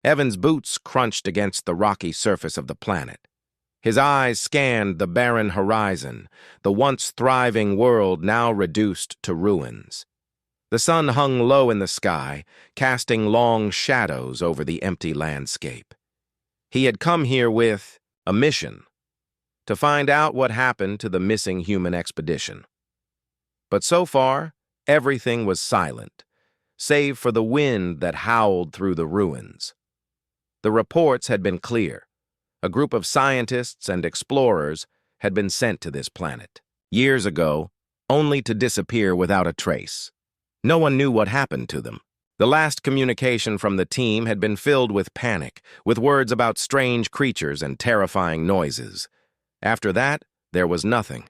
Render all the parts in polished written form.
Evan's boots crunched against the rocky surface of the planet. His eyes scanned the barren horizon, the once thriving world now reduced to ruins. The sun hung low in the sky, casting long shadows over the empty landscape. He had come here with a mission, to find out what happened to the missing human expedition. But so far, everything was silent, save for the wind that howled through the ruins. The reports had been clear. A group of scientists and explorers had been sent to this planet years ago, only to disappear without a trace. No one knew what happened to them. The last communication from the team had been filled with panic, with words about strange creatures and terrifying noises. After that, there was nothing.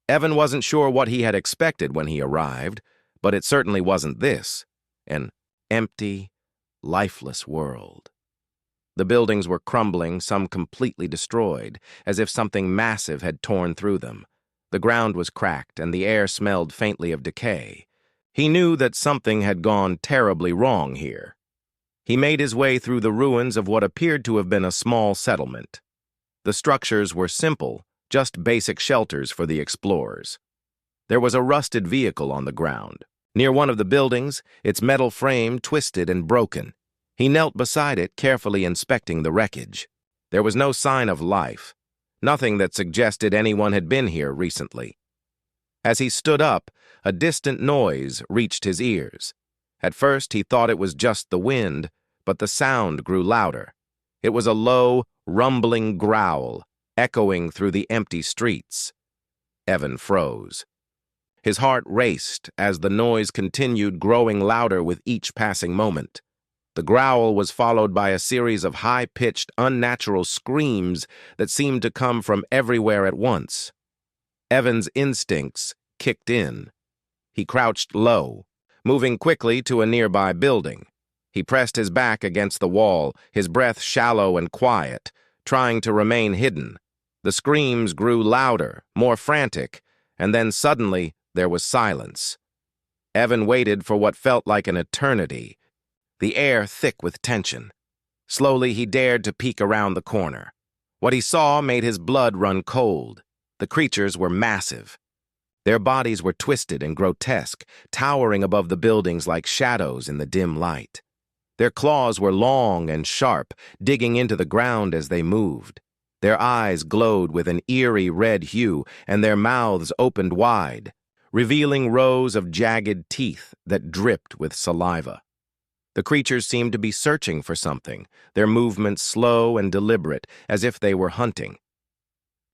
Evan wasn't sure what he had expected when he arrived, but it certainly wasn't this, an empty, lifeless world. The buildings were crumbling, some completely destroyed, as if something massive had torn through them. The ground was cracked, and the air smelled faintly of decay. He knew that something had gone terribly wrong here. He made his way through the ruins of what appeared to have been a small settlement. The structures were simple, just basic shelters for the explorers. There was a rusted vehicle on the ground. Near one of the buildings, its metal frame twisted and broken. He knelt beside it, carefully inspecting the wreckage. There was no sign of life, nothing that suggested anyone had been here recently. As he stood up, a distant noise reached his ears. At first, he thought it was just the wind, but the sound grew louder. It was a low, rumbling growl, echoing through the empty streets. Evan froze. His heart raced as the noise continued, growing louder with each passing moment. The growl was followed by a series of high-pitched, unnatural screams that seemed to come from everywhere at once. Evan's instincts kicked in. He crouched low, moving quickly to a nearby building. He pressed his back against the wall, his breath shallow and quiet, trying to remain hidden. The screams grew louder, more frantic, and then suddenly there was silence. Evan waited for what felt like an eternity, the air thick with tension. Slowly he dared to peek around the corner. What he saw made his blood run cold. The creatures were massive. Their bodies were twisted and grotesque, towering above the buildings like shadows in the dim light. Their claws were long and sharp, digging into the ground as they moved. Their eyes glowed with an eerie red hue, and their mouths opened wide, revealing rows of jagged teeth that dripped with saliva. The creatures seemed to be searching for something, their movements slow and deliberate, as if they were hunting.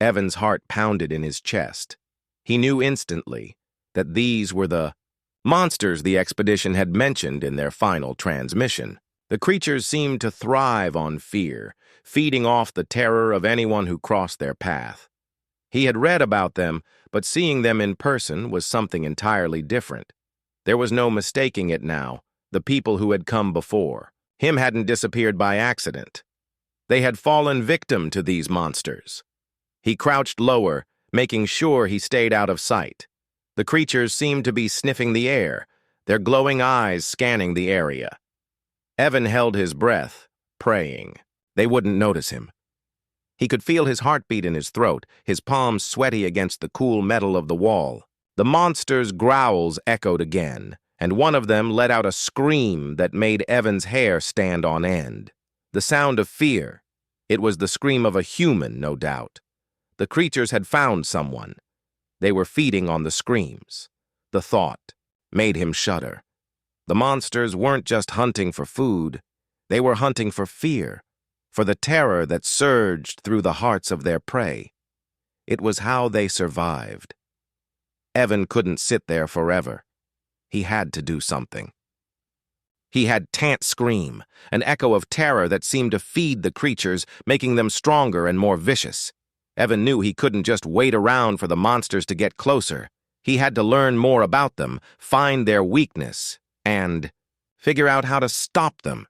Evan's heart pounded in his chest. He knew instantly that these were the monsters the expedition had mentioned in their final transmission. The creatures seemed to thrive on fear, feeding off the terror of anyone who crossed their path. He had read about them, but seeing them in person was something entirely different. There was no mistaking it now. The people who had come before him hadn't disappeared by accident. They had fallen victim to these monsters. He crouched lower, making sure he stayed out of sight. The creatures seemed to be sniffing the air, their glowing eyes scanning the area. Evan held his breath, praying they wouldn't notice him. He could feel his heartbeat in his throat, his palms sweaty against the cool metal of the wall. The monsters' growls echoed again, and one of them let out a scream that made Evan's hair stand on end. The sound of fear. It was the scream of a human, no doubt. The creatures had found someone. They were feeding on the screams. The thought made him shudder. The monsters weren't just hunting for food. They were hunting for fear, for the terror that surged through the hearts of their prey. It was how they survived. Evan couldn't sit there forever. He had to do something. He had Tant scream, an echo of terror that seemed to feed the creatures, making them stronger and more vicious. Evan knew he couldn't just wait around for the monsters to get closer. He had to learn more about them, find their weakness, and figure out how to stop them.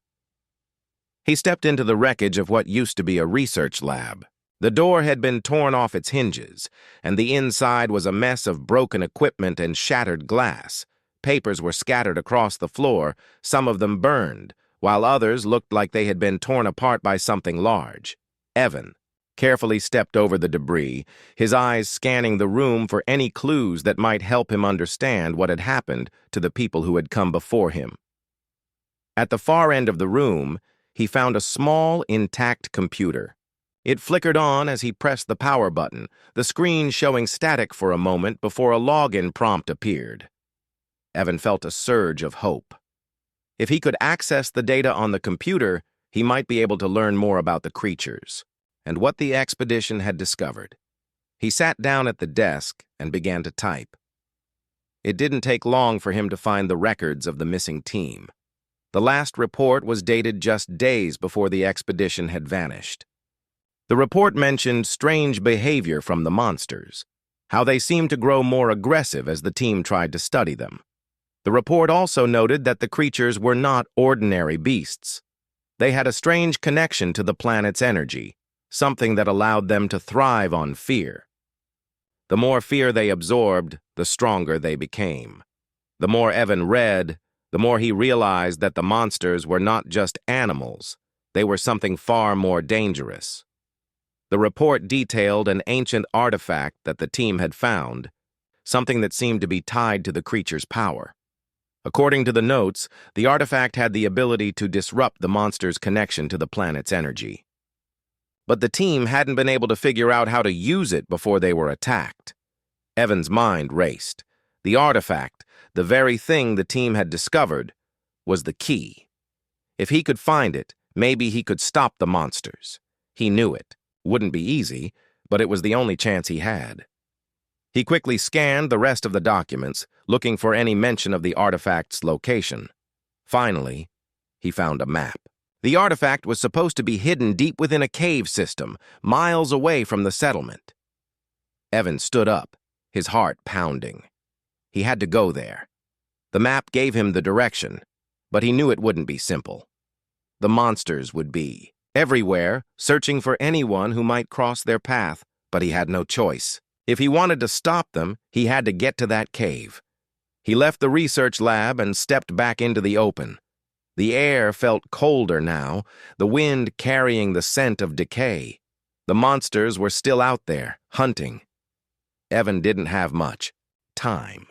He stepped into the wreckage of what used to be a research lab. The door had been torn off its hinges, and the inside was a mess of broken equipment and shattered glass. Papers were scattered across the floor, some of them burned, while others looked like they had been torn apart by something large. Evan carefully stepped over the debris, his eyes scanning the room for any clues that might help him understand what had happened to the people who had come before him. At the far end of the room, he found a small, intact computer. It flickered on as he pressed the power button, the screen showing static for a moment before a login prompt appeared. Evan felt a surge of hope. If he could access the data on the computer, he might be able to learn more about the creatures and what the expedition had discovered. He sat down at the desk and began to type. It didn't take long for him to find the records of the missing team. The last report was dated just days before the expedition had vanished. The report mentioned strange behavior from the monsters, how they seemed to grow more aggressive as the team tried to study them. The report also noted that the creatures were not ordinary beasts. They had a strange connection to the planet's energy, something that allowed them to thrive on fear. The more fear they absorbed, the stronger they became. The more Evan read, the more he realized that the monsters were not just animals, they were something far more dangerous. The report detailed an ancient artifact that the team had found, something that seemed to be tied to the creature's power. According to the notes, the artifact had the ability to disrupt the monster's connection to the planet's energy. But the team hadn't been able to figure out how to use it before they were attacked. Evan's mind raced. The artifact, the very thing the team had discovered, was the key. If he could find it, maybe he could stop the monsters. He knew it. Wouldn't be easy, but it was the only chance he had. He quickly scanned the rest of the documents, looking for any mention of the artifact's location. Finally, he found a map. The artifact was supposed to be hidden deep within a cave system, miles away from the settlement. Evan stood up, his heart pounding. He had to go there. The map gave him the direction, but he knew it wouldn't be simple. The monsters would be everywhere, searching for anyone who might cross their path, but he had no choice. If he wanted to stop them, he had to get to that cave. He left the research lab and stepped back into the open. The air felt colder now, the wind carrying the scent of decay. The monsters were still out there, hunting. Evan didn't have much time.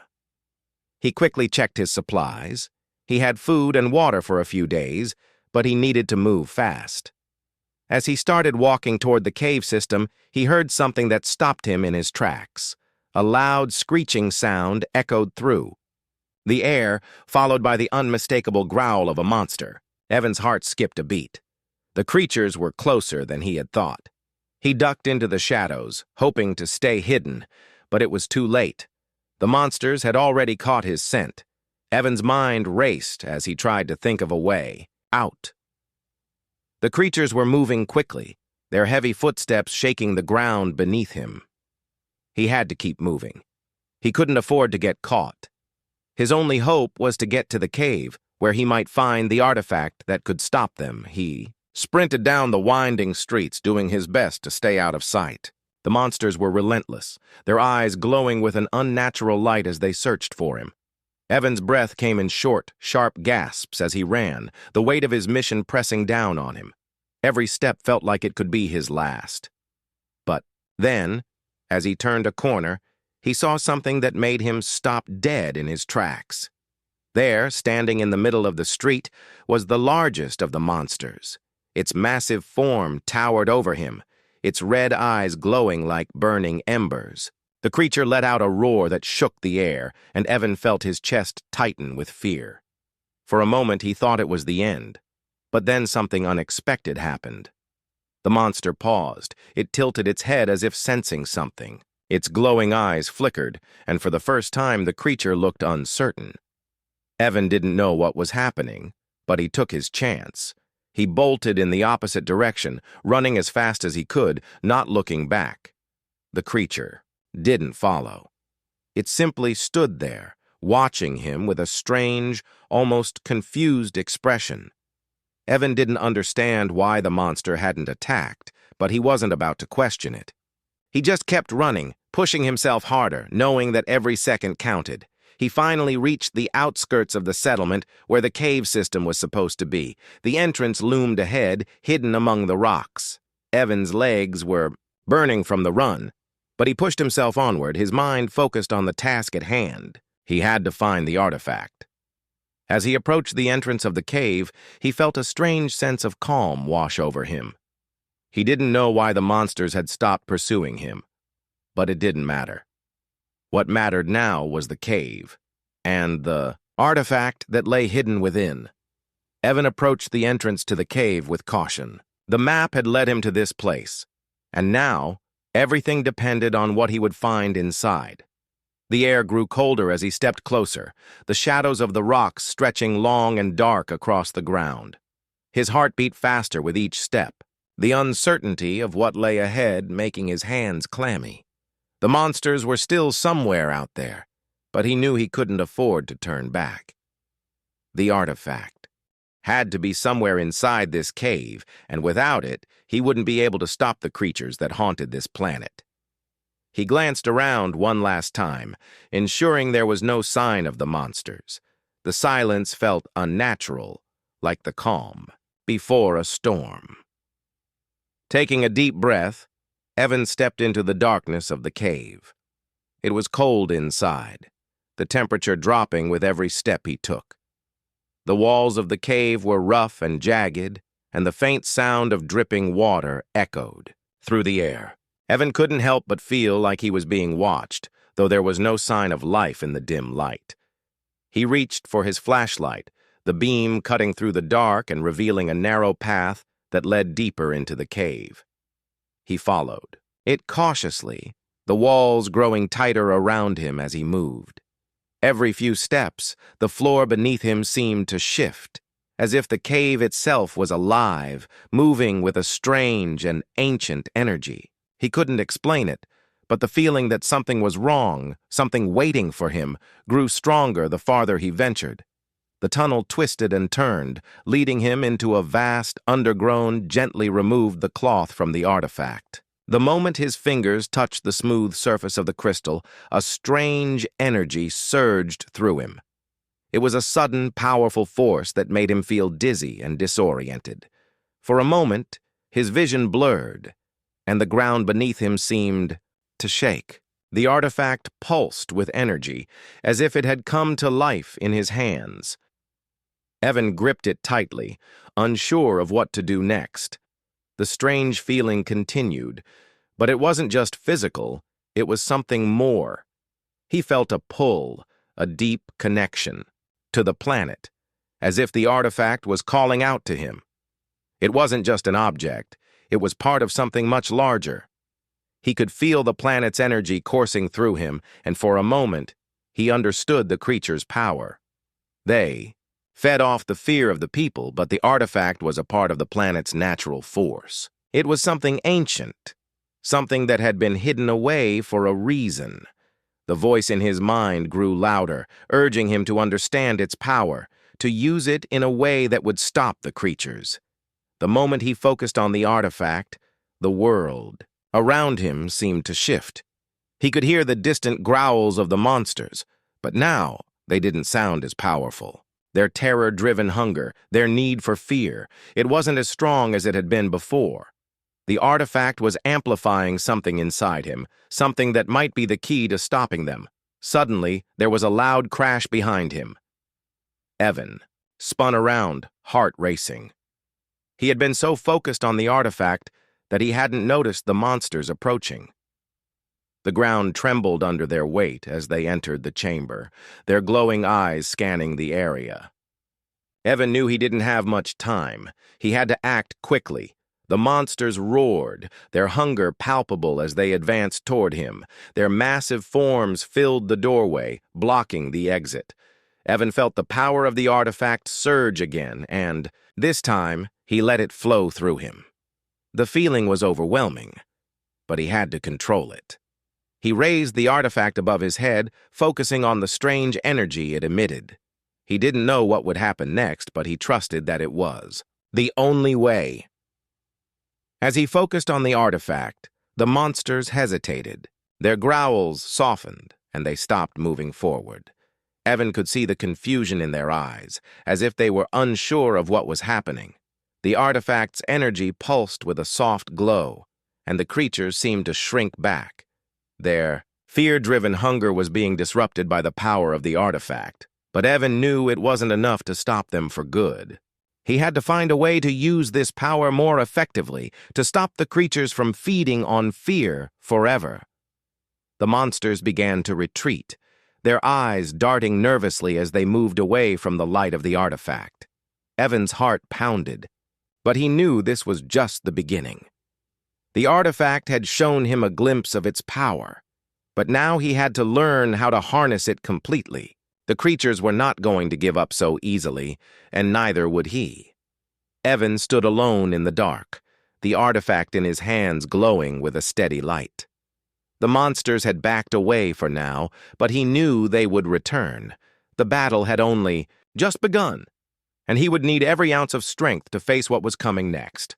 He quickly checked his supplies. He had food and water for a few days, but he needed to move fast. As he started walking toward the cave system, he heard something that stopped him in his tracks. A loud, screeching sound echoed through the air, followed by the unmistakable growl of a monster. Evan's heart skipped a beat. The creatures were closer than he had thought. He ducked into the shadows, hoping to stay hidden, but it was too late. The monsters had already caught his scent. Evan's mind raced as he tried to think of a way out. The creatures were moving quickly, their heavy footsteps shaking the ground beneath him. He had to keep moving. He couldn't afford to get caught. His only hope was to get to the cave, where he might find the artifact that could stop them. He sprinted down the winding streets, doing his best to stay out of sight. The monsters were relentless, their eyes glowing with an unnatural light as they searched for him. Evan's breath came in short, sharp gasps as he ran, the weight of his mission pressing down on him. Every step felt like it could be his last. But then, as he turned a corner, he saw something that made him stop dead in his tracks. There, standing in the middle of the street, was the largest of the monsters. Its massive form towered over him, its red eyes glowing like burning embers. The creature let out a roar that shook the air, and Evan felt his chest tighten with fear. For a moment he thought it was the end, but then something unexpected happened. The monster paused. It tilted its head as if sensing something. Its glowing eyes flickered, and for the first time the creature looked uncertain. Evan didn't know what was happening, but he took his chance. He bolted in the opposite direction, running as fast as he could, not looking back. The creature didn't follow. It simply stood there, watching him with a strange, almost confused expression. Evan didn't understand why the monster hadn't attacked, but he wasn't about to question it. He just kept running, pushing himself harder, knowing that every second counted. He finally reached the outskirts of the settlement where the cave system was supposed to be. The entrance loomed ahead, hidden among the rocks. Evan's legs were burning from the run, but he pushed himself onward, his mind focused on the task at hand. He had to find the artifact. As he approached the entrance of the cave, he felt a strange sense of calm wash over him. He didn't know why the monsters had stopped pursuing him, but it didn't matter. What mattered now was the cave, and the artifact that lay hidden within. Evan approached the entrance to the cave with caution. The map had led him to this place, and now everything depended on what he would find inside. The air grew colder as he stepped closer, the shadows of the rocks stretching long and dark across the ground. His heart beat faster with each step, the uncertainty of what lay ahead making his hands clammy. The monsters were still somewhere out there, but he knew he couldn't afford to turn back. The artifact had to be somewhere inside this cave, and without it, he wouldn't be able to stop the creatures that haunted this planet. He glanced around one last time, ensuring there was no sign of the monsters. The silence felt unnatural, like the calm before a storm. Taking a deep breath, Evan stepped into the darkness of the cave. It was cold inside, the temperature dropping with every step he took. The walls of the cave were rough and jagged, and the faint sound of dripping water echoed through the air. Evan couldn't help but feel like he was being watched, though there was no sign of life in the dim light. He reached for his flashlight, the beam cutting through the dark and revealing a narrow path that led deeper into the cave. He followed it cautiously, the walls growing tighter around him as he moved. Every few steps, the floor beneath him seemed to shift, as if the cave itself was alive, moving with a strange and ancient energy. He couldn't explain it, but the feeling that something was wrong, something waiting for him, grew stronger the farther he ventured. The tunnel twisted and turned, leading him into a vast, undergrown, gently removed the cloth from the artifact. The moment his fingers touched the smooth surface of the crystal, a strange energy surged through him. It was a sudden, powerful force that made him feel dizzy and disoriented. For a moment, his vision blurred, and the ground beneath him seemed to shake. The artifact pulsed with energy, as if it had come to life in his hands. Evan gripped it tightly, unsure of what to do next. The strange feeling continued, but it wasn't just physical, it was something more. He felt a pull, a deep connection, to the planet, as if the artifact was calling out to him. It wasn't just an object, it was part of something much larger. He could feel the planet's energy coursing through him, and for a moment, he understood the creature's power. They fed off the fear of the people, but the artifact was a part of the planet's natural force. It was something ancient, something that had been hidden away for a reason. The voice in his mind grew louder, urging him to understand its power, to use it in a way that would stop the creatures. The moment he focused on the artifact, the world around him seemed to shift. He could hear the distant growls of the monsters, but now they didn't sound as powerful. Their terror-driven hunger, their need for fear, it wasn't as strong as it had been before. The artifact was amplifying something inside him, something that might be the key to stopping them. Suddenly, there was a loud crash behind him. Evan spun around, heart racing. He had been so focused on the artifact that he hadn't noticed the monsters approaching. The ground trembled under their weight as they entered the chamber, their glowing eyes scanning the area. Evan knew he didn't have much time. He had to act quickly. The monsters roared, their hunger palpable as they advanced toward him. Their massive forms filled the doorway, blocking the exit. Evan felt the power of the artifact surge again, and, this time, he let it flow through him. The feeling was overwhelming, but he had to control it. He raised the artifact above his head, focusing on the strange energy it emitted. He didn't know what would happen next, but he trusted that it was the only way. As he focused on the artifact, the monsters hesitated. Their growls softened, and they stopped moving forward. Evan could see the confusion in their eyes, as if they were unsure of what was happening. The artifact's energy pulsed with a soft glow, and the creatures seemed to shrink back. Their fear-driven hunger was being disrupted by the power of the artifact, but Evan knew it wasn't enough to stop them for good. He had to find a way to use this power more effectively, to stop the creatures from feeding on fear forever. The monsters began to retreat, their eyes darting nervously as they moved away from the light of the artifact. Evan's heart pounded, but he knew this was just the beginning. The artifact had shown him a glimpse of its power, but now he had to learn how to harness it completely. The creatures were not going to give up so easily, and neither would he. Evan stood alone in the dark, the artifact in his hands glowing with a steady light. The monsters had backed away for now, but he knew they would return. The battle had only just begun, and he would need every ounce of strength to face what was coming next.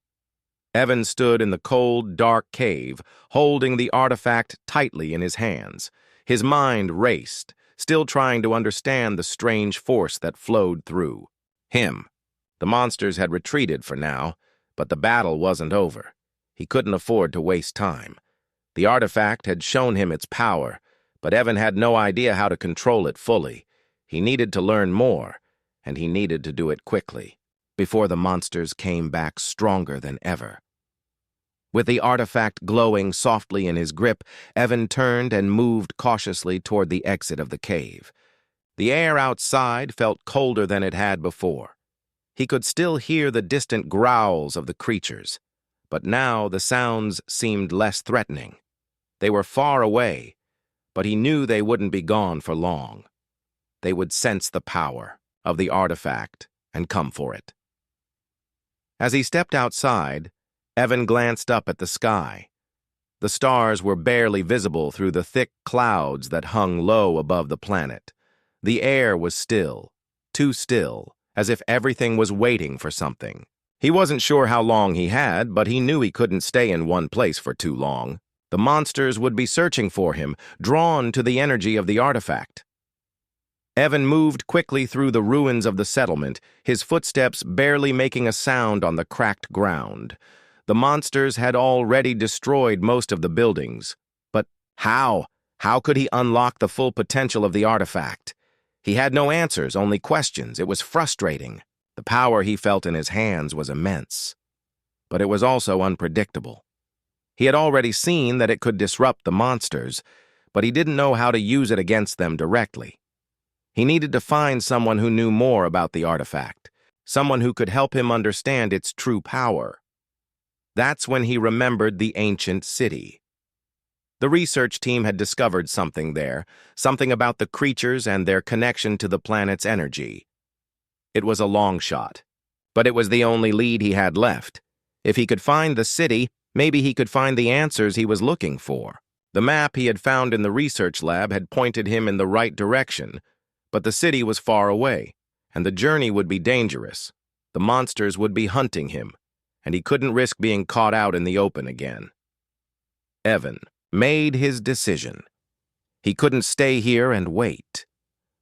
Evan stood in the cold, dark cave, holding the artifact tightly in his hands. His mind raced, still trying to understand the strange force that flowed through him. The monsters had retreated for now, but the battle wasn't over. He couldn't afford to waste time. The artifact had shown him its power, but Evan had no idea how to control it fully. He needed to learn more, and he needed to do it quickly, before the monsters came back stronger than ever. With the artifact glowing softly in his grip, Evan turned and moved cautiously toward the exit of the cave. The air outside felt colder than it had before. He could still hear the distant growls of the creatures, but now the sounds seemed less threatening. They were far away, but he knew they wouldn't be gone for long. They would sense the power of the artifact and come for it. As he stepped outside, Evan glanced up at the sky. The stars were barely visible through the thick clouds that hung low above the planet. The air was still, too still, as if everything was waiting for something. He wasn't sure how long he had, but he knew he couldn't stay in one place for too long. The monsters would be searching for him, drawn to the energy of the artifact. Evan moved quickly through the ruins of the settlement, his footsteps barely making a sound on the cracked ground. The monsters had already destroyed most of the buildings. But how? How could he unlock the full potential of the artifact? He had no answers, only questions. It was frustrating. The power he felt in his hands was immense. But it was also unpredictable. He had already seen that it could disrupt the monsters, but he didn't know how to use it against them directly. He needed to find someone who knew more about the artifact, someone who could help him understand its true power. That's when he remembered the ancient city. The research team had discovered something there, something about the creatures and their connection to the planet's energy. It was a long shot, but it was the only lead he had left. If he could find the city, maybe he could find the answers he was looking for. The map he had found in the research lab had pointed him in the right direction, but the city was far away, and the journey would be dangerous. The monsters would be hunting him, and he couldn't risk being caught out in the open again. Evan made his decision. He couldn't stay here and wait.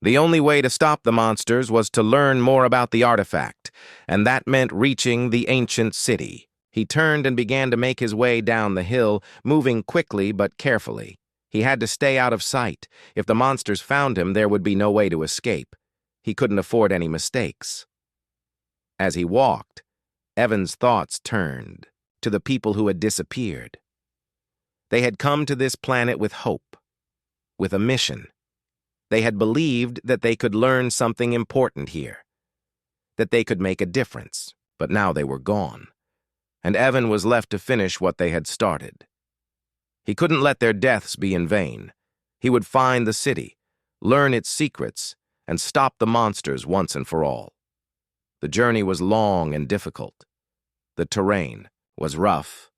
The only way to stop the monsters was to learn more about the artifact, and that meant reaching the ancient city. He turned and began to make his way down the hill, moving quickly but carefully. He had to stay out of sight. If the monsters found him, there would be no way to escape. He couldn't afford any mistakes. As he walked, Evan's thoughts turned to the people who had disappeared. They had come to this planet with hope, with a mission. They had believed that they could learn something important here, that they could make a difference, but now they were gone, and Evan was left to finish what they had started. He couldn't let their deaths be in vain. He would find the city, learn its secrets, and stop the monsters once and for all. The journey was long and difficult. The terrain was rough,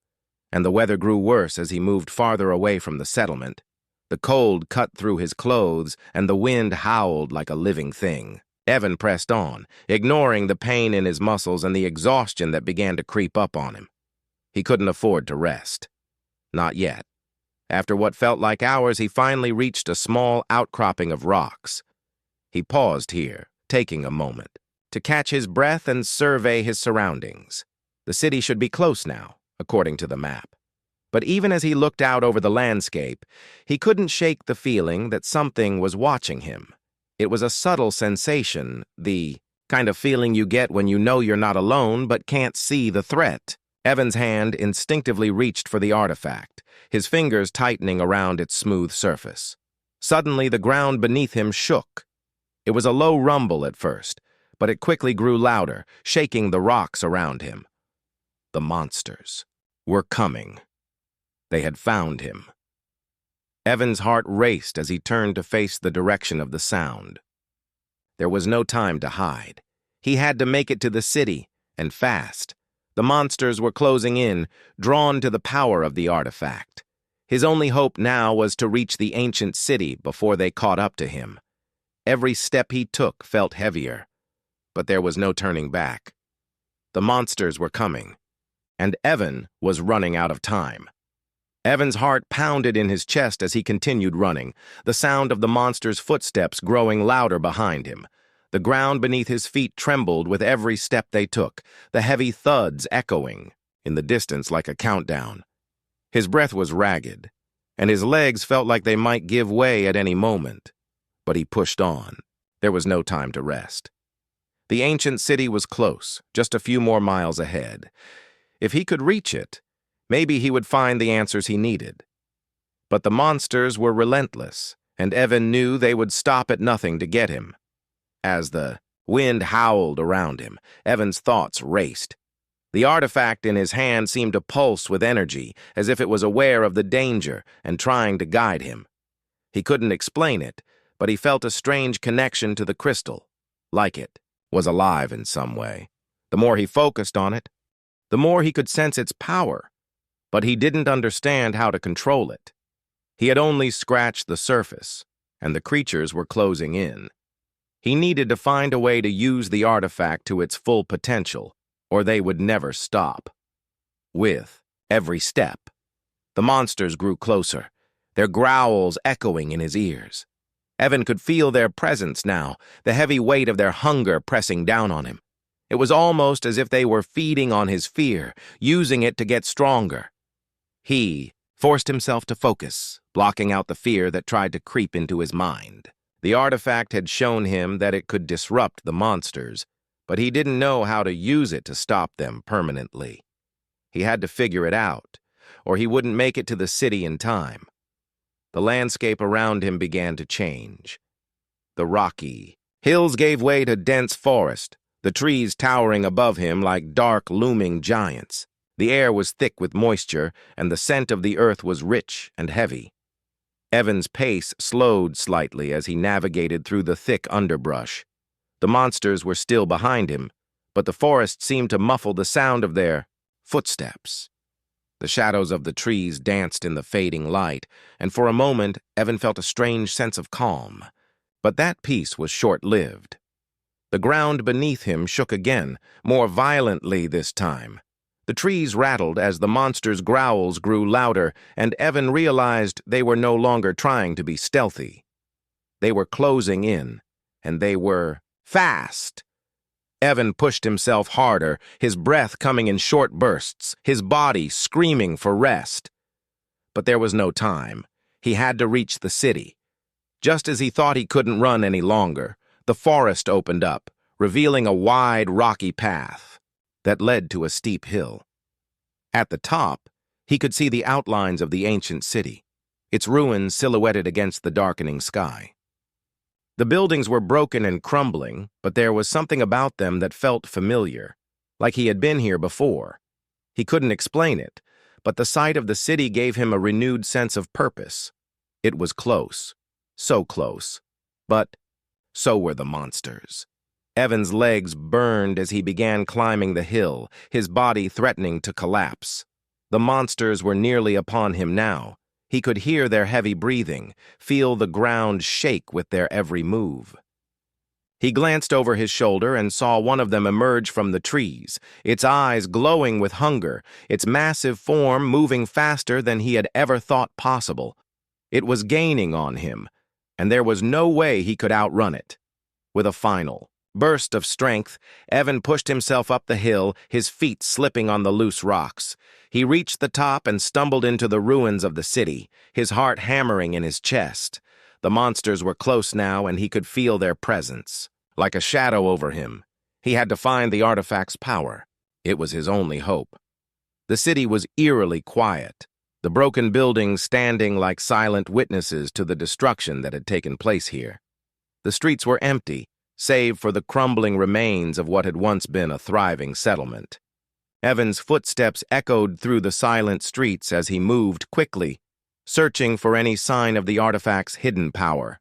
and the weather grew worse as he moved farther away from the settlement. The cold cut through his clothes, and the wind howled like a living thing. Evan pressed on, ignoring the pain in his muscles and the exhaustion that began to creep up on him. He couldn't afford to rest. Not yet. After what felt like hours, he finally reached a small outcropping of rocks. He paused here, taking a moment, to catch his breath and survey his surroundings. The city should be close now, according to the map. But even as he looked out over the landscape, he couldn't shake the feeling that something was watching him. It was a subtle sensation, the kind of feeling you get when you know you're not alone but can't see the threat. Evan's hand instinctively reached for the artifact, his fingers tightening around its smooth surface. Suddenly, the ground beneath him shook. It was a low rumble at first, but it quickly grew louder, shaking the rocks around him. The monsters were coming. They had found him. Evan's heart raced as he turned to face the direction of the sound. There was no time to hide. He had to make it to the city, and fast. The monsters were closing in, drawn to the power of the artifact. His only hope now was to reach the ancient city before they caught up to him. Every step he took felt heavier, but there was no turning back. The monsters were coming, and Evan was running out of time. Evan's heart pounded in his chest as he continued running, the sound of the monsters' footsteps growing louder behind him. The ground beneath his feet trembled with every step they took, the heavy thuds echoing in the distance like a countdown. His breath was ragged, and his legs felt like they might give way at any moment. But he pushed on. There was no time to rest. The ancient city was close, just a few more miles ahead. If he could reach it, maybe he would find the answers he needed. But the monsters were relentless, and Evan knew they would stop at nothing to get him. As the wind howled around him, Evan's thoughts raced. The artifact in his hand seemed to pulse with energy, as if it was aware of the danger and trying to guide him. He couldn't explain it, but he felt a strange connection to the crystal, like it was alive in some way. The more he focused on it, the more he could sense its power, but he didn't understand how to control it. He had only scratched the surface, and the creatures were closing in. He needed to find a way to use the artifact to its full potential, or they would never stop. With every step, the monsters grew closer, their growls echoing in his ears. Evan could feel their presence now, the heavy weight of their hunger pressing down on him. It was almost as if they were feeding on his fear, using it to get stronger. He forced himself to focus, blocking out the fear that tried to creep into his mind. The artifact had shown him that it could disrupt the monsters, but he didn't know how to use it to stop them permanently. He had to figure it out, or he wouldn't make it to the city in time. The landscape around him began to change. The rocky hills gave way to dense forest, the trees towering above him like dark, looming giants. The air was thick with moisture, and the scent of the earth was rich and heavy. Evan's pace slowed slightly as he navigated through the thick underbrush. The monsters were still behind him, but the forest seemed to muffle the sound of their footsteps. The shadows of the trees danced in the fading light, and for a moment Evan felt a strange sense of calm. But that peace was short-lived. The ground beneath him shook again, more violently this time. The trees rattled as the monsters' growls grew louder, and Evan realized they were no longer trying to be stealthy. They were closing in, and they were fast. Evan pushed himself harder, his breath coming in short bursts, his body screaming for rest. But there was no time. He had to reach the city. Just as he thought he couldn't run any longer, the forest opened up, revealing a wide, rocky path that led to a steep hill. At the top, he could see the outlines of the ancient city, its ruins silhouetted against the darkening sky. The buildings were broken and crumbling, but there was something about them that felt familiar, like he had been here before. He couldn't explain it, but the sight of the city gave him a renewed sense of purpose. It was close, so close, but so were the monsters. Evan's legs burned as he began climbing the hill, his body threatening to collapse. The monsters were nearly upon him now. He could hear their heavy breathing, feel the ground shake with their every move. He glanced over his shoulder and saw one of them emerge from the trees, its eyes glowing with hunger, its massive form moving faster than he had ever thought possible. It was gaining on him, and there was no way he could outrun it. With a final burst of strength, Evan pushed himself up the hill, his feet slipping on the loose rocks. He reached the top and stumbled into the ruins of the city, his heart hammering in his chest. The monsters were close now, and he could feel their presence. Like a shadow over him, he had to find the artifact's power. It was his only hope. The city was eerily quiet, the broken buildings standing like silent witnesses to the destruction that had taken place here. The streets were empty, save for the crumbling remains of what had once been a thriving settlement. Evan's footsteps echoed through the silent streets as he moved quickly, searching for any sign of the artifact's hidden power.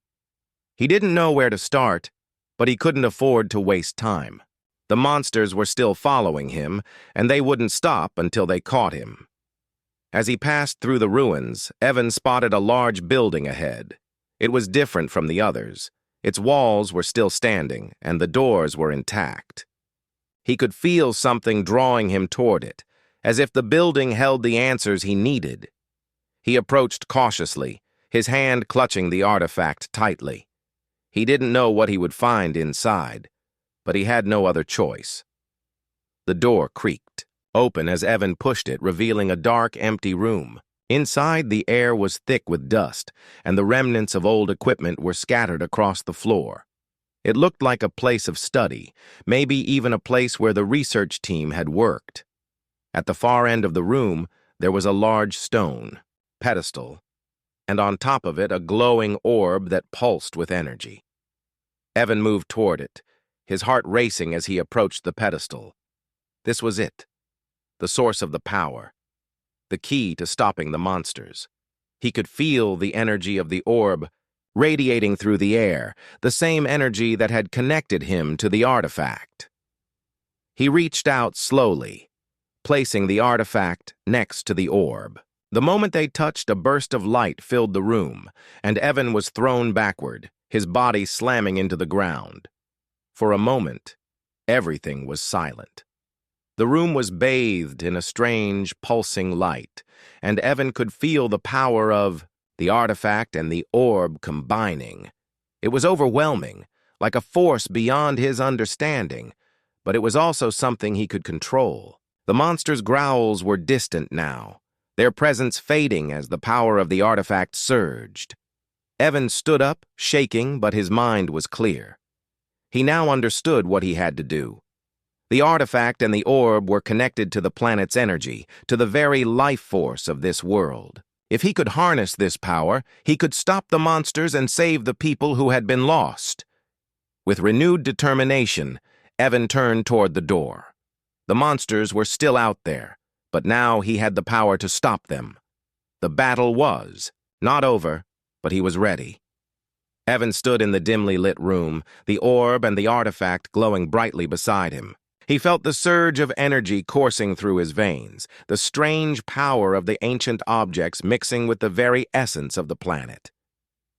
He didn't know where to start, but he couldn't afford to waste time. The monsters were still following him, and they wouldn't stop until they caught him. As he passed through the ruins, Evan spotted a large building ahead. It was different from the others. Its walls were still standing, and the doors were intact. He could feel something drawing him toward it, as if the building held the answers he needed. He approached cautiously, his hand clutching the artifact tightly. He didn't know what he would find inside, but he had no other choice. The door creaked, open as Evan pushed it, revealing a dark, empty room. Inside, the air was thick with dust, and the remnants of old equipment were scattered across the floor. It looked like a place of study, maybe even a place where the research team had worked. At the far end of the room, there was a large stone pedestal, and on top of it a glowing orb that pulsed with energy. Evan moved toward it, his heart racing as he approached the pedestal. This was it, the source of the power, the key to stopping the monsters. He could feel the energy of the orb radiating through the air, the same energy that had connected him to the artifact. He reached out slowly, placing the artifact next to the orb. The moment they touched, a burst of light filled the room, and Evan was thrown backward, his body slamming into the ground. For a moment, everything was silent. The room was bathed in a strange, pulsing light, and Evan could feel the power of the artifact and the orb combining. It was overwhelming, like a force beyond his understanding, but it was also something he could control. The monster's growls were distant now, their presence fading as the power of the artifact surged. Evan stood up, shaking, but his mind was clear. He now understood what he had to do. The artifact and the orb were connected to the planet's energy, to the very life force of this world. If he could harness this power, he could stop the monsters and save the people who had been lost. With renewed determination, Evan turned toward the door. The monsters were still out there, but now he had the power to stop them. The battle was not over, but he was ready. Evan stood in the dimly lit room, the orb and the artifact glowing brightly beside him. He felt the surge of energy coursing through his veins, the strange power of the ancient objects mixing with the very essence of the planet.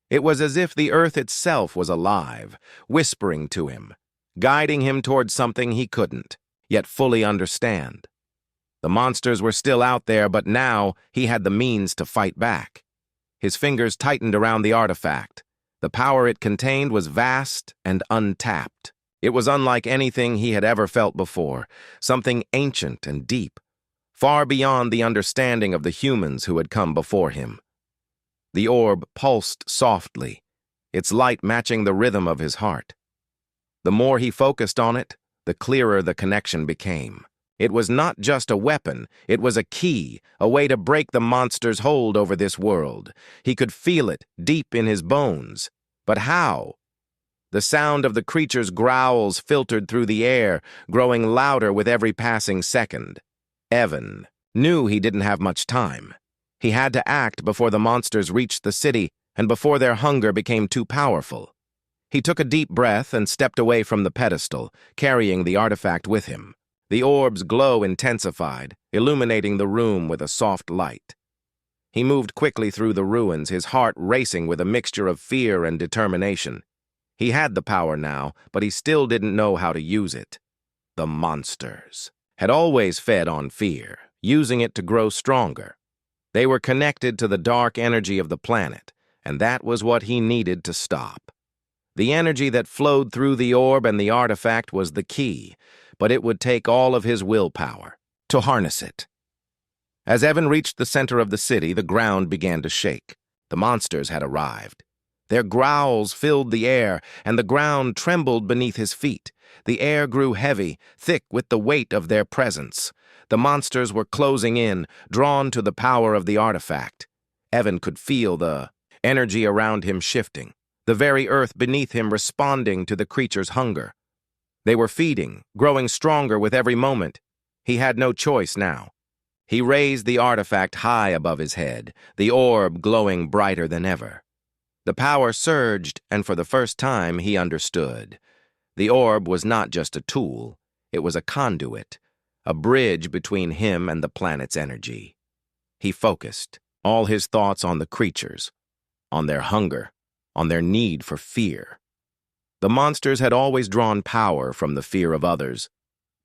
It was as if the earth itself was alive, whispering to him, guiding him toward something he couldn't yet fully understand. The monsters were still out there, but now he had the means to fight back. His fingers tightened around the artifact. The power it contained was vast and untapped. It was unlike anything he had ever felt before, something ancient and deep, far beyond the understanding of the humans who had come before him. The orb pulsed softly, its light matching the rhythm of his heart. The more he focused on it, the clearer the connection became. It was not just a weapon, it was a key, a way to break the monster's hold over this world. He could feel it deep in his bones. But how? The sound of the creature's growls filtered through the air, growing louder with every passing second. Evan knew he didn't have much time. He had to act before the monsters reached the city and before their hunger became too powerful. He took a deep breath and stepped away from the pedestal, carrying the artifact with him. The orb's glow intensified, illuminating the room with a soft light. He moved quickly through the ruins, his heart racing with a mixture of fear and determination. He had the power now, but he still didn't know how to use it. The monsters had always fed on fear, using it to grow stronger. They were connected to the dark energy of the planet, and that was what he needed to stop. The energy that flowed through the orb and the artifact was the key, but it would take all of his willpower to harness it. As Evan reached the center of the city, the ground began to shake. The monsters had arrived. Their growls filled the air, and the ground trembled beneath his feet. The air grew heavy, thick with the weight of their presence. The monsters were closing in, drawn to the power of the artifact. Evan could feel the energy around him shifting, the very earth beneath him responding to the creature's hunger. They were feeding, growing stronger with every moment. He had no choice now. He raised the artifact high above his head, the orb glowing brighter than ever. The power surged, and for the first time he understood. The orb was not just a tool, it was a conduit, a bridge between him and the planet's energy. He focused, all his thoughts on the creatures, on their hunger, on their need for fear. The monsters had always drawn power from the fear of others,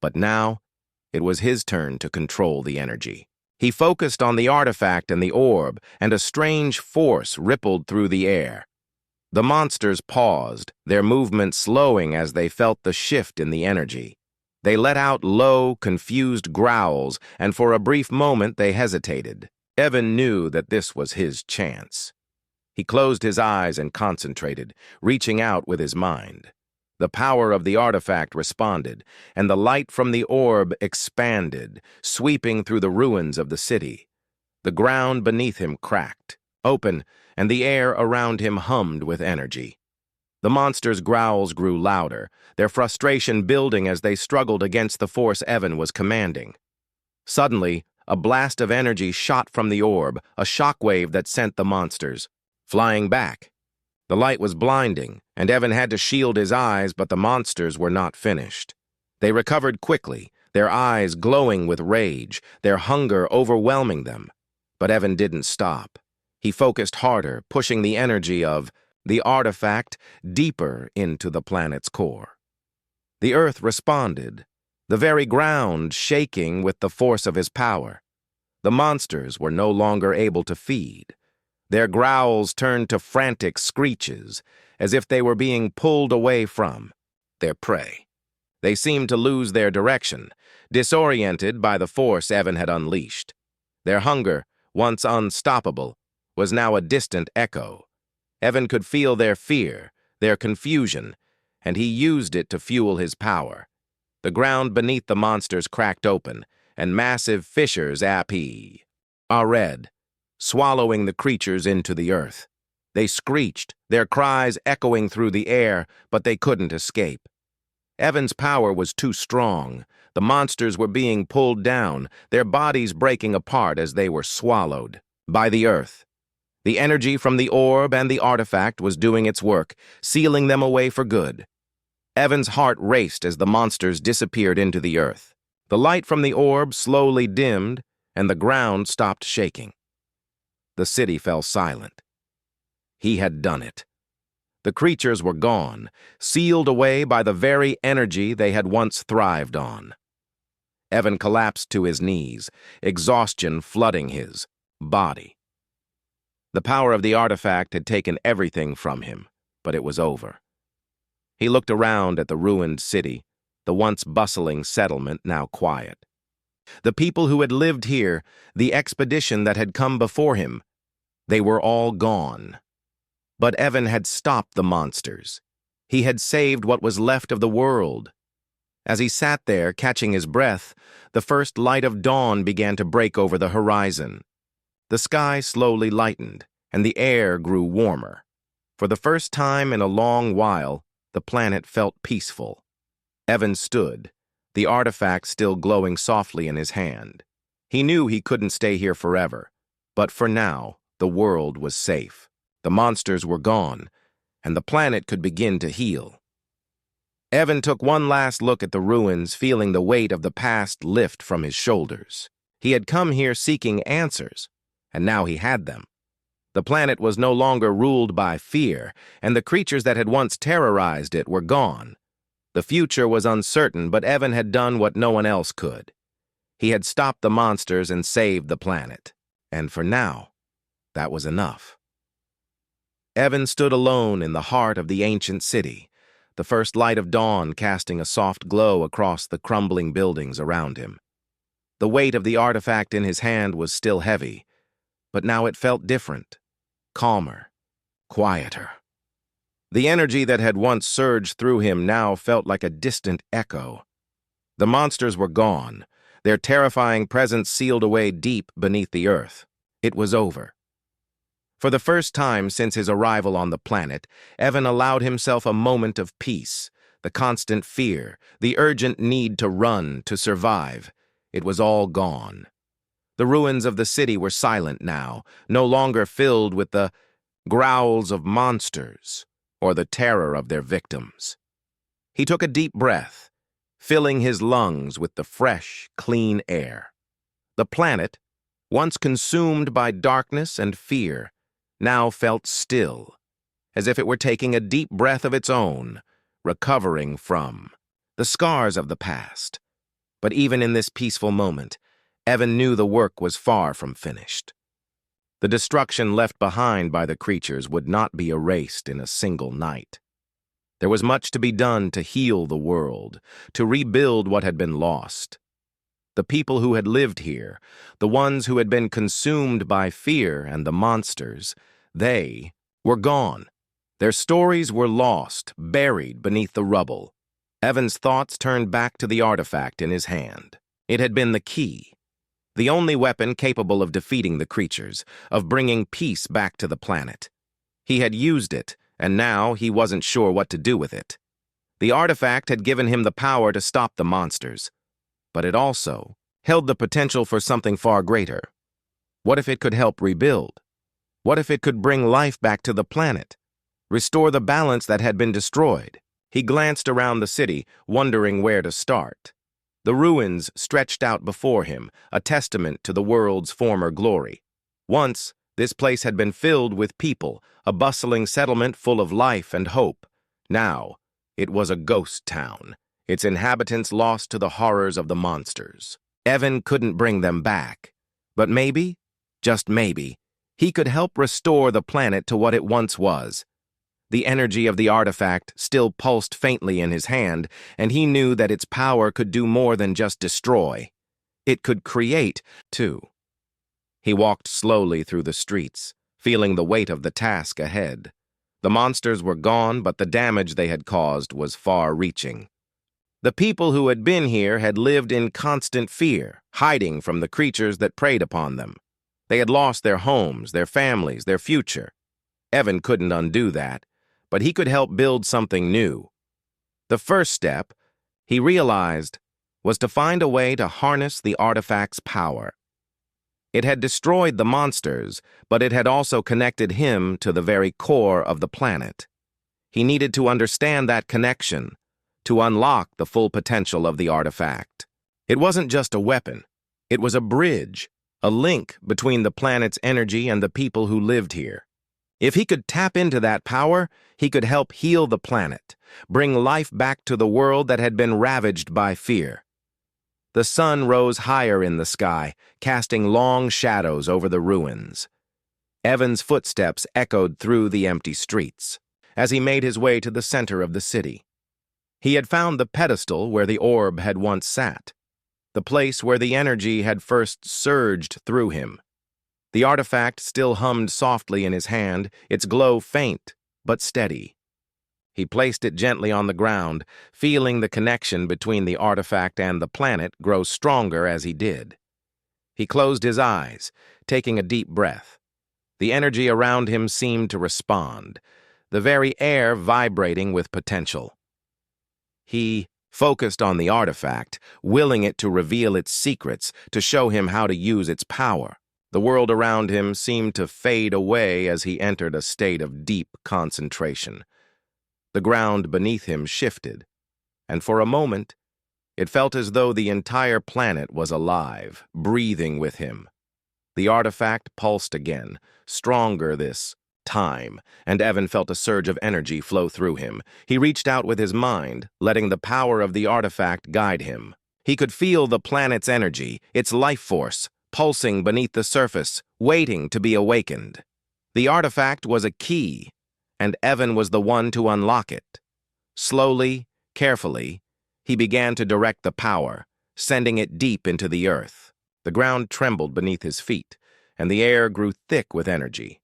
but now it was his turn to control the energy. He focused on the artifact and the orb, and a strange force rippled through the air. The monsters paused, their movement slowing as they felt the shift in the energy. They let out low, confused growls, and for a brief moment they hesitated. Evan knew that this was his chance. He closed his eyes and concentrated, reaching out with his mind. The power of the artifact responded, and the light from the orb expanded, sweeping through the ruins of the city. The ground beneath him cracked, open, and the air around him hummed with energy. The monsters' growls grew louder, their frustration building as they struggled against the force Evan was commanding. Suddenly, a blast of energy shot from the orb, a shockwave that sent the monsters flying back. The light was blinding, and Evan had to shield his eyes, but the monsters were not finished. They recovered quickly, their eyes glowing with rage, their hunger overwhelming them. But Evan didn't stop. He focused harder, pushing the energy of the artifact deeper into the planet's core. The earth responded, the very ground shaking with the force of his power. The monsters were no longer able to feed. Their growls turned to frantic screeches, as if they were being pulled away from their prey. They seemed to lose their direction, disoriented by the force Evan had unleashed. Their hunger, once unstoppable, was now a distant echo. Evan could feel their fear, their confusion, and he used it to fuel his power. The ground beneath the monsters cracked open, and massive fissures red, swallowing the creatures into the earth. They screeched, their cries echoing through the air, but they couldn't escape. Evan's power was too strong. The monsters were being pulled down, their bodies breaking apart as they were swallowed by the earth. The energy from the orb and the artifact was doing its work, sealing them away for good. Evan's heart raced as the monsters disappeared into the earth. The light from the orb slowly dimmed, and the ground stopped shaking. The city fell silent. He had done it. The creatures were gone, sealed away by the very energy they had once thrived on. Evan collapsed to his knees, exhaustion flooding his body. The power of the artifact had taken everything from him, but it was over. He looked around at the ruined city, the once bustling settlement now quiet. The people who had lived here, the expedition that had come before him, they were all gone. But Evan had stopped the monsters. He had saved what was left of the world. As he sat there, catching his breath, the first light of dawn began to break over the horizon. The sky slowly lightened, and the air grew warmer. For the first time in a long while, the planet felt peaceful. Evan stood, the artifact still glowing softly in his hand. He knew he couldn't stay here forever, but for now, the world was safe. The monsters were gone, and the planet could begin to heal. Evan took one last look at the ruins, feeling the weight of the past lift from his shoulders. He had come here seeking answers, and now he had them. The planet was no longer ruled by fear, and the creatures that had once terrorized it were gone. The future was uncertain, but Evan had done what no one else could. He had stopped the monsters and saved the planet. And for now, that was enough. Evan stood alone in the heart of the ancient city, the first light of dawn casting a soft glow across the crumbling buildings around him. The weight of the artifact in his hand was still heavy, but now it felt different, calmer, quieter. The energy that had once surged through him now felt like a distant echo. The monsters were gone, their terrifying presence sealed away deep beneath the earth. It was over. For the first time since his arrival on the planet, Evan allowed himself a moment of peace. The constant fear, the urgent need to run, to survive. It was all gone. The ruins of the city were silent now, no longer filled with the growls of monsters or the terror of their victims. He took a deep breath, filling his lungs with the fresh, clean air. The planet, once consumed by darkness and fear, now felt still, as if it were taking a deep breath of its own, recovering from the scars of the past. But even in this peaceful moment, Evan knew the work was far from finished. The destruction left behind by the creatures would not be erased in a single night. There was much to be done to heal the world, to rebuild what had been lost. The people who had lived here, the ones who had been consumed by fear and the monsters, they were gone. Their stories were lost, buried beneath the rubble. Evan's thoughts turned back to the artifact in his hand. It had been the key, the only weapon capable of defeating the creatures, of bringing peace back to the planet. He had used it, and now he wasn't sure what to do with it. The artifact had given him the power to stop the monsters, but it also held the potential for something far greater. What if it could help rebuild? What if it could bring life back to the planet, restore the balance that had been destroyed? He glanced around the city, wondering where to start. The ruins stretched out before him, a testament to the world's former glory. Once, this place had been filled with people, a bustling settlement full of life and hope. Now, it was a ghost town, its inhabitants lost to the horrors of the monsters. Evan couldn't bring them back, but maybe, just maybe, he could help restore the planet to what it once was. The energy of the artifact still pulsed faintly in his hand, and he knew that its power could do more than just destroy. It could create, too. He walked slowly through the streets, feeling the weight of the task ahead. The monsters were gone, but the damage they had caused was far-reaching. The people who had been here had lived in constant fear, hiding from the creatures that preyed upon them. They had lost their homes, their families, their future. Evan couldn't undo that, but he could help build something new. The first step, he realized, was to find a way to harness the artifact's power. It had destroyed the monsters, but it had also connected him to the very core of the planet. He needed to understand that connection, to unlock the full potential of the artifact. It wasn't just a weapon. It was a bridge, a link between the planet's energy and the people who lived here. If he could tap into that power, he could help heal the planet, bring life back to the world that had been ravaged by fear. The sun rose higher in the sky, casting long shadows over the ruins. Evan's footsteps echoed through the empty streets as he made his way to the center of the city. He had found the pedestal where the orb had once sat, the place where the energy had first surged through him. The artifact still hummed softly in his hand, its glow faint but steady. He placed it gently on the ground, feeling the connection between the artifact and the planet grow stronger as he did. He closed his eyes, taking a deep breath. The energy around him seemed to respond, the very air vibrating with potential. He focused on the artifact, willing it to reveal its secrets, to show him how to use its power. The world around him seemed to fade away as he entered a state of deep concentration. The ground beneath him shifted, and for a moment, it felt as though the entire planet was alive, breathing with him. The artifact pulsed again, stronger this time, and Evan felt a surge of energy flow through him. He reached out with his mind, letting the power of the artifact guide him. He could feel the planet's energy, its life force, pulsing beneath the surface, waiting to be awakened. The artifact was a key, and Evan was the one to unlock it. Slowly, carefully, he began to direct the power, sending it deep into the earth. The ground trembled beneath his feet, and the air grew thick with energy.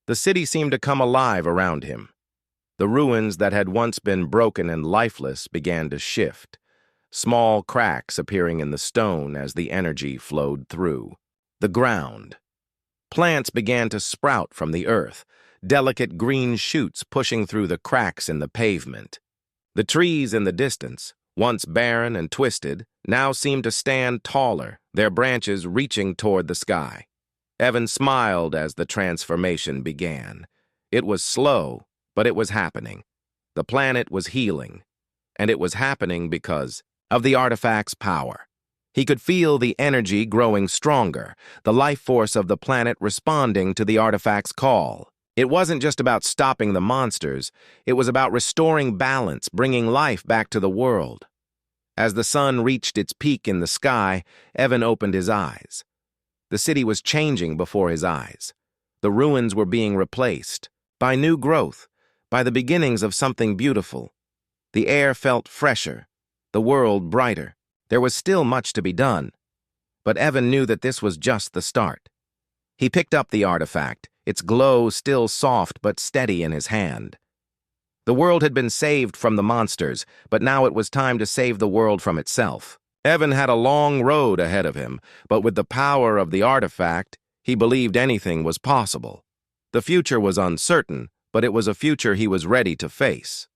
The city seemed to come alive around him. The ruins that had once been broken and lifeless began to shift, small cracks appearing in the stone as the energy flowed through. The ground. Plants began to sprout from the earth, delicate green shoots pushing through the cracks in the pavement. The trees in the distance, once barren and twisted, now seemed to stand taller, their branches reaching toward the sky. Evan smiled as the transformation began. It was slow, but it was happening. The planet was healing, and it was happening because of the artifact's power. He could feel the energy growing stronger, the life force of the planet responding to the artifact's call. It wasn't just about stopping the monsters, it was about restoring balance, bringing life back to the world. As the sun reached its peak in the sky, Evan opened his eyes. The city was changing before his eyes. The ruins were being replaced by new growth, by the beginnings of something beautiful. The air felt fresher, the world brighter. There was still much to be done, but Evan knew that this was just the start. He picked up the artifact, its glow still soft but steady in his hand. The world had been saved from the monsters, but now it was time to save the world from itself. Evan had a long road ahead of him, but with the power of the artifact, he believed anything was possible. The future was uncertain, but it was a future he was ready to face.